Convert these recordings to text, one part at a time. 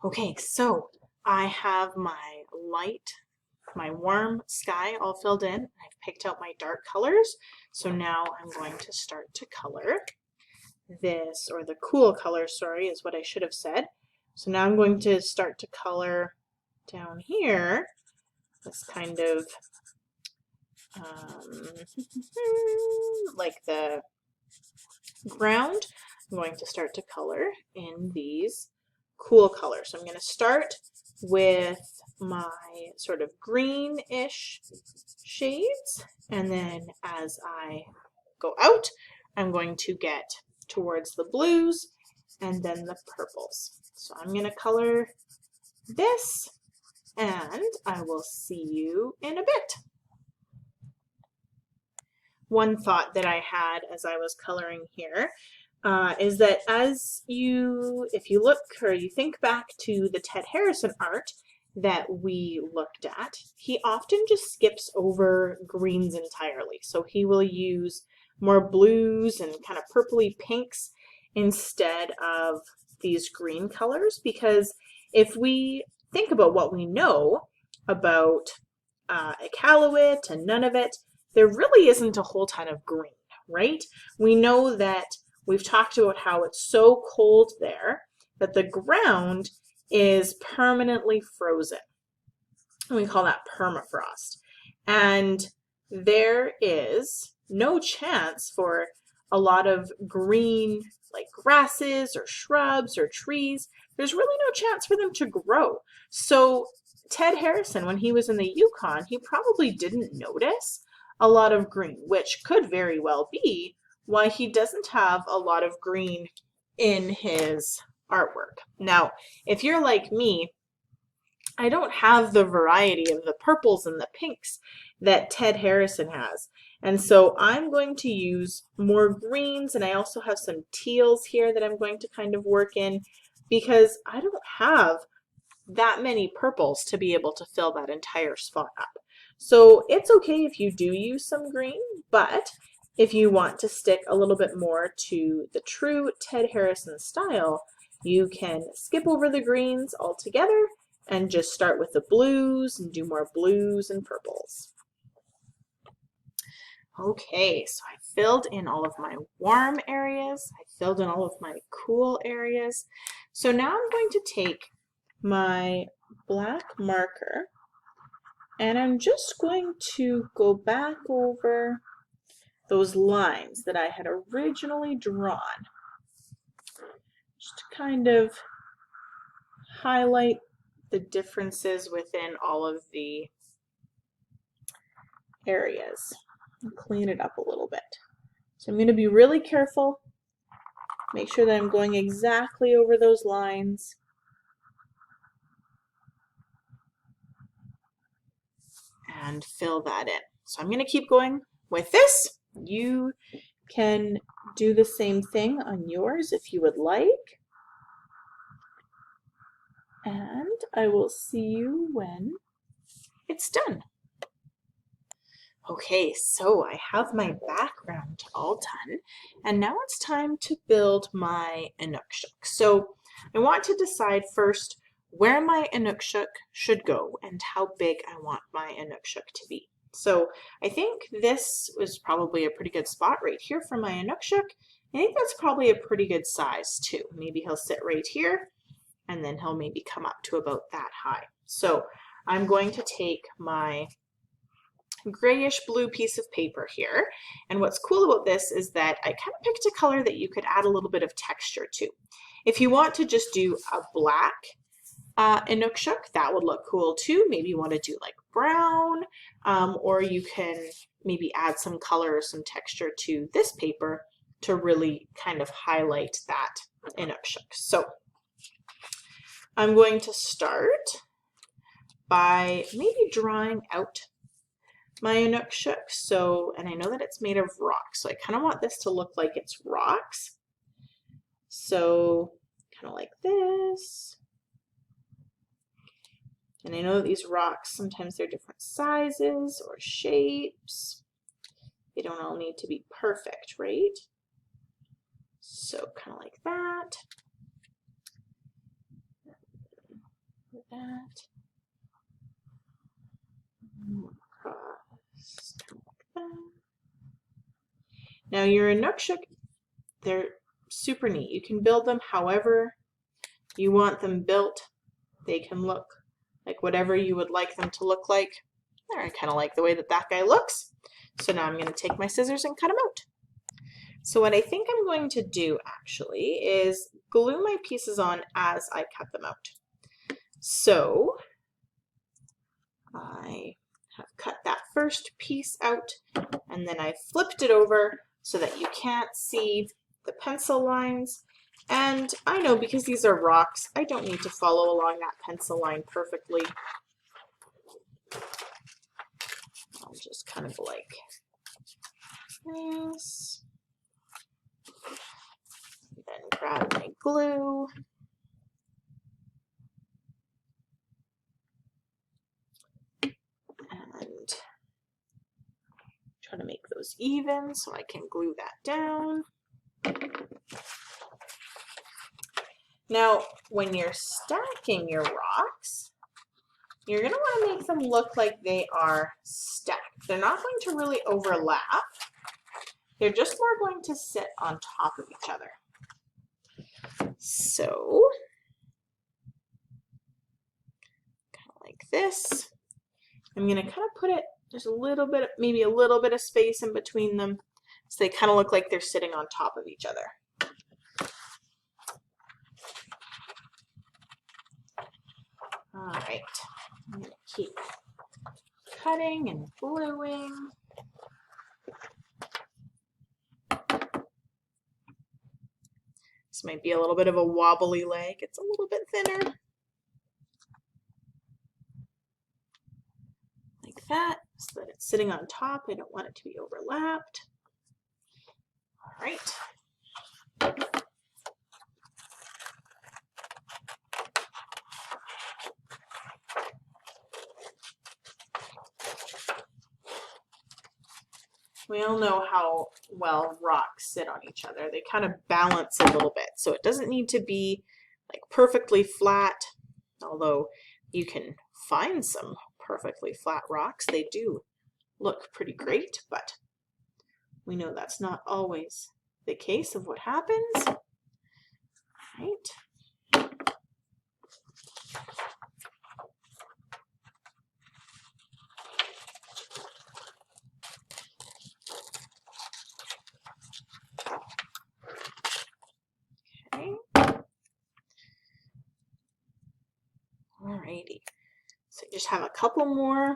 Okay, so I have my warm sky all filled in. I've picked out my dark colors. So now I'm going to start to color this, or the cool color, sorry, is what I should have said. So now I'm going to start to color down here this kind of um, like the ground. I'm going to start to color in these cool colors. So I'm going to start with my sort of greenish shades, and then as I go out, I'm going to get towards the blues and then the purples. So I'm going to color this, and I will see you in a bit. One thought that I had as I was coloring here is that if you look or you think back to the Ted Harrison art that we looked at, he often just skips over greens entirely. So he will use more blues and kind of purpley pinks instead of these green colors, because if we think about what we know about Iqaluit and Nunavut, there really isn't a whole ton of green, right? We know that we've talked about how it's so cold there that the ground is permanently frozen. We call that permafrost. And there is no chance for a lot of green, like grasses or shrubs or trees. There's really no chance for them to grow. So Ted Harrison, when he was in the Yukon, he probably didn't notice a lot of green, which could very well be why he doesn't have a lot of green in his artwork. Now, if you're like me, I don't have the variety of the purples and the pinks that Ted Harrison has. And so I'm going to use more greens, and I also have some teals here that I'm going to kind of work in, because I don't have that many purples to be able to fill that entire spot up. So it's okay if you do use some green, but if you want to stick a little bit more to the true Ted Harrison style, you can skip over the greens altogether and just start with the blues and do more blues and purples. Okay, so I filled in all of my warm areas. I filled in all of my cool areas. So now I'm going to take my black marker, and I'm just going to go back over those lines that I had originally drawn, just to kind of highlight the differences within all of the areas and clean it up a little bit. So I'm going to be really careful, make sure that I'm going exactly over those lines. And fill that in. So I'm going to keep going with this. You can do the same thing on yours if you would like. And I will see you when it's done. Okay, so I have my background all done, and now it's time to build my Inukshuk. So I want to decide first where my Inukshuk should go and how big I want my Inukshuk to be. So I think this was probably a pretty good spot right here for my Inukshuk. I think that's probably a pretty good size too. Maybe he'll sit right here, and then he'll maybe come up to about that high. So I'm going to take my grayish blue piece of paper here. And what's cool about this is that I kind of picked a color that you could add a little bit of texture to. If you want to just do a black Inukshuk, that would look cool too. Maybe you want to do like brown, or you can maybe add some color or some texture to this paper to really kind of highlight that Inukshuk. So I'm going to start by maybe drawing out my Inukshuk. So, and I know that it's made of rocks, so I kind of want this to look like it's rocks. So kind of like this. And I know that these rocks, sometimes they're different sizes or shapes. They don't all need to be perfect, right? So kind of like that. that. Across like that. Now your Inukshuk, they're super neat. You can build them however you want them built. They can look like whatever you would like them to look like. There, I kind of like the way that that guy looks. So now I'm going to take my scissors and cut him out. So what I think I'm going to do actually is glue my pieces on as I cut them out. So I have cut that first piece out and then I flipped it over so that you can't see the pencil lines. And I know because these are rocks, I don't need to follow along that pencil line perfectly. I'll just kind of like this. Then grab my glue. And try to make those even so I can glue that down. Now, when you're stacking your rocks, you're going to want to make them look like they are stacked. They're not going to really overlap. They're just more going to sit on top of each other. So, kind of like this. I'm going to kind of put it, there's a little bit, maybe a little bit of space in between them, so they kind of look like they're sitting on top of each other. All right, I'm going to keep cutting and gluing. This might be a little bit of a wobbly leg. It's a little bit thinner. Like that, so that it's sitting on top. I don't want it to be overlapped. All right. We all know how well rocks sit on each other. They kind of balance a little bit. So it doesn't need to be like perfectly flat, although you can find some perfectly flat rocks. They do look pretty great, but we know that's not always the case of what happens. Right. Alrighty, so I just have a couple more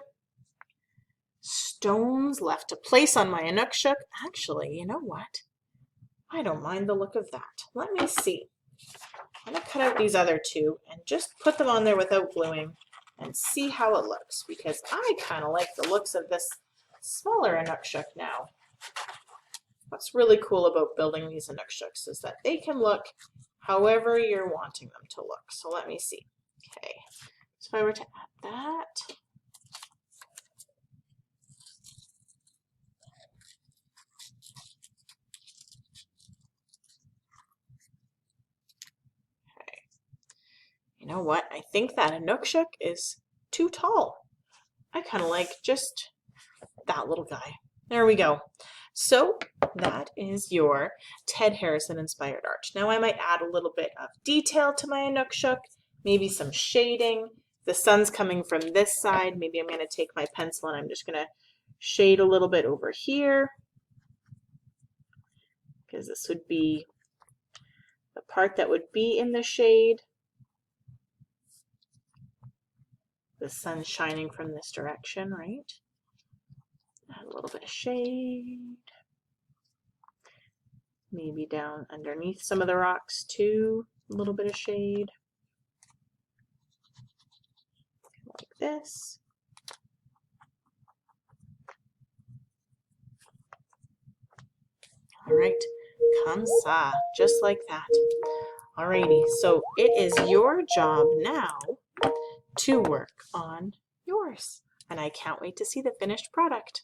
stones left to place on my Inukshuk. Actually, you know what? I don't mind the look of that. Let me see. I'm going to cut out these other two and just put them on there without gluing and see how it looks, because I kind of like the looks of this smaller Inukshuk now. What's really cool about building these Inukshuks is that they can look however you're wanting them to look. So let me see. Okay, so if I were to add that, okay, you know what? I think that Inukshuk is too tall. I kind of like just that little guy. There we go. So that is your Ted Harrison inspired arch. Now I might add a little bit of detail to my Inukshuk. Maybe some shading. The sun's coming from this side. Maybe I'm going to take my pencil and I'm just going to shade a little bit over here, because this would be the part that would be in the shade. The sun's shining from this direction, right? Add a little bit of shade. Maybe down underneath some of the rocks too, a little bit of shade. Like this. All right, comme ça, just like that. Alrighty, so it is your job now to work on yours, and I can't wait to see the finished product.